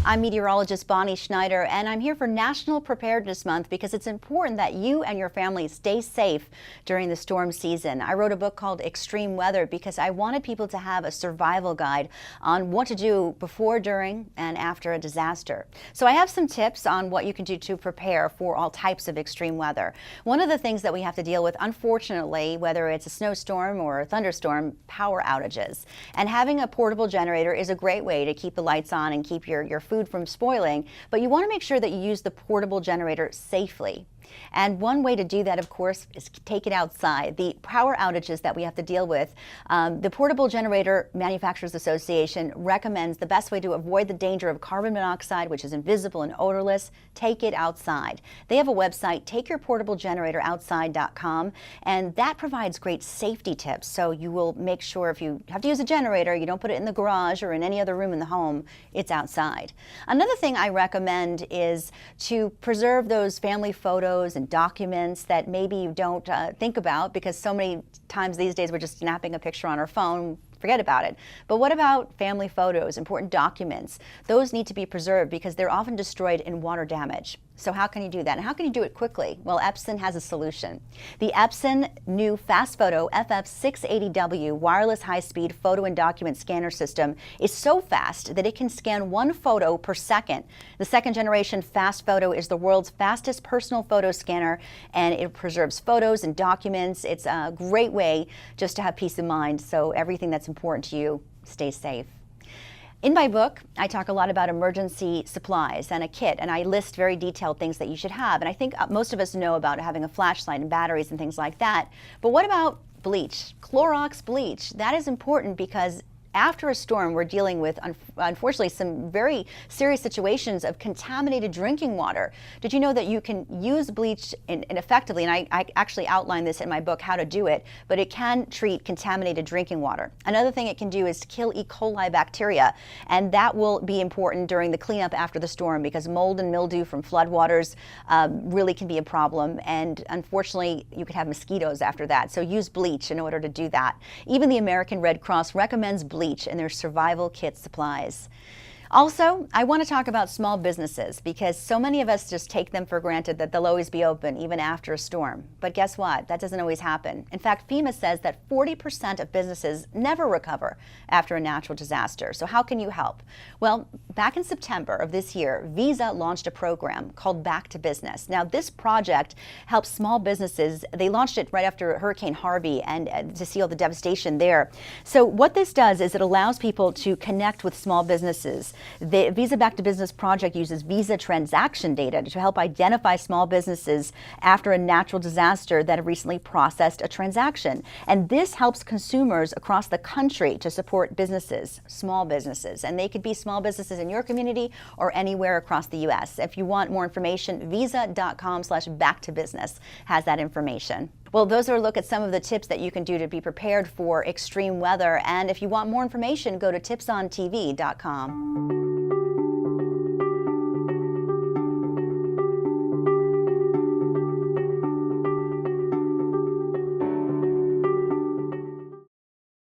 I'm meteorologist Bonnie Schneider, and I'm here for National Preparedness Month because it's important that you and your family stay safe during the storm season. I wrote a book called Extreme Weather because I wanted people to have a survival guide on what to do before, during, and after a disaster. So I have some tips on what you can do to prepare for all types of extreme weather. One of the things that we have to deal with, unfortunately, whether it's a snowstorm or a thunderstorm, power outages. And having a portable generator is a great way to keep the lights on and keep your food from spoiling, but you want to make sure that you use the portable generator safely. And one way to do that, of course, is take it outside. The power outages that we have to deal with, the Portable Generator Manufacturers Association recommends the best way to avoid the danger of carbon monoxide, which is invisible and odorless, take it outside. They have a website, takeyourportablegeneratoroutside.com, and that provides great safety tips. So you will make sure if you have to use a generator, you don't put it in the garage or in any other room in the home, it's outside. Another thing I recommend is to preserve those family photos and documents that maybe you don't think about, because so many times these days we're just snapping a picture on our phone, forget about it. But what about family photos, important documents? Those need to be preserved because they're often destroyed in water damage. So how can you do that? And how can you do it quickly? Well, Epson has a solution. The Epson new Fast Photo FF680W wireless high-speed photo and document scanner system is so fast that it can scan 1 photo per second. The second generation Fast Photo is the world's fastest personal photo scanner, and it preserves photos and documents. It's a great way just to have peace of mind, so everything that's important to you stays safe. In my book, I talk a lot about emergency supplies and a kit, and I list very detailed things that you should have. And I think most of us know about having a flashlight and batteries and things like that. But what about bleach? Clorox bleach. That is important because after a storm, we're dealing with, unfortunately, some very serious situations of contaminated drinking water. Did you know that you can use bleach and effectively, and I actually outline this in my book, how to do it, but it can treat contaminated drinking water. Another thing it can do is to kill Ecoli bacteria, and that will be important during the cleanup after the storm because mold and mildew from floodwaters really can be a problem, and unfortunately, you could have mosquitoes after that. So use bleach in order to do that. Even the American Red Cross recommends bleach in their survival kit supplies. Also, I want to talk about small businesses because so many of us just take them for granted that they'll always be open even after a storm. But guess what? That doesn't always happen. In fact, FEMA says that 40% of businesses never recover after a natural disaster. So how can you help? Well, back in September of this year, Visa launched a program called Back to Business. Now, this project helps small businesses. They launched it right after Hurricane Harvey and to see all the devastation there. So what this does is it allows people to connect with small businesses. The Visa Back to Business project uses Visa transaction data to help identify small businesses after a natural disaster that have recently processed a transaction. And this helps consumers across the country to support businesses, small businesses. And they could be small businesses in your community or anywhere across the U.S. If you want more information, visa.com/backtobusiness has that information. Well, those are a look at some of the tips that you can do to be prepared for extreme weather. And if you want more information, go to tipsontv.com.